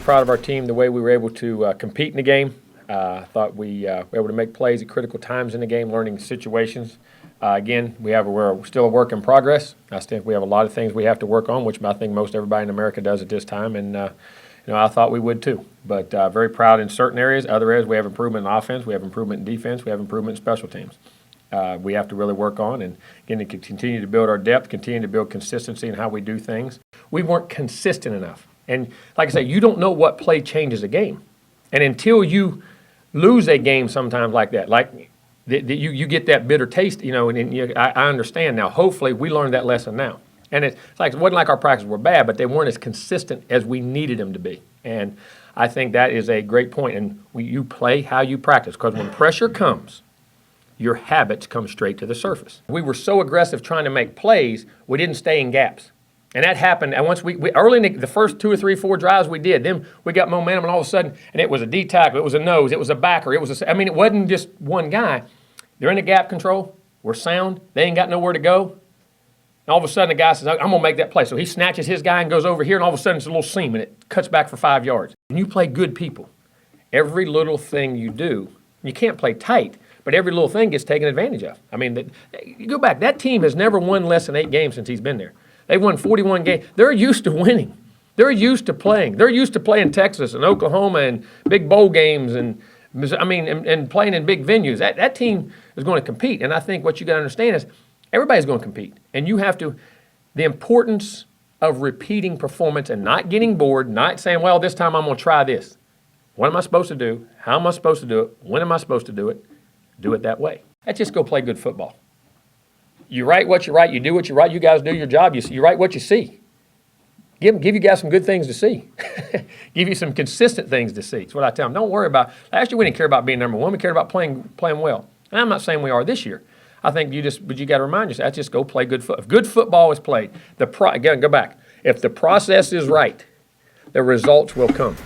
proud of our team, the way we were able to compete in the game. I thought we were able to make plays at critical times in the game, learning situations. Again, we're still a work in progress. I think we have a lot of things we have to work on, which I think most everybody in America does at this time, and I thought we would too. But very proud in certain areas. Other areas, we have improvement in offense, we have improvement in defense, we have improvement in special teams. We have to really work on, and again, to continue to build our depth, continue to build consistency in how we do things. We weren't consistent enough. And like I say, you don't know what play changes a game. And until you lose a game sometimes like that, you get that bitter taste, I understand now. Hopefully, we learned that lesson now. And it wasn't like our practices were bad, but they weren't as consistent as we needed them to be. And I think that is a great point. And you play how you practice, because when pressure comes, your habits come straight to the surface. We were so aggressive trying to make plays, we didn't stay in gaps. And that happened, and once we early in the first 2 or 3, 4 drives we did, then we got momentum, and all of a sudden, and it was a D tackle, it was a nose, it was a backer, it wasn't just one guy. They're in the gap control, we're sound, they ain't got nowhere to go. And all of a sudden, the guy says, I'm going to make that play. So he snatches his guy and goes over here, and all of a sudden, it's a little seam, and it cuts back for 5 yards. And you play good people. Every little thing you do, you can't play tight, but every little thing gets taken advantage of. You go back, that team has never won less than 8 games since he's been there. They've won 41 games. They're used to winning. They're used to playing. They're used to playing Texas and Oklahoma and big bowl games and playing in big venues. That team is going to compete. And I think what you got to understand is everybody's going to compete. And you have to, the importance of repeating performance and not getting bored, not saying, well, this time I'm going to try this. What am I supposed to do? How am I supposed to do it? When am I supposed to do it? Do it that way. Let's just go play good football. You write what you write, you do what you write, you guys do your job, you write what you see. Give you guys some good things to see. Give you some consistent things to see. That's what I tell them. Don't worry about, last year we didn't care about being number one, we cared about playing well. And I'm not saying we are this year. I think but you got to remind yourself, just go play good football. If good football is played, again, go back. If the process is right, the results will come.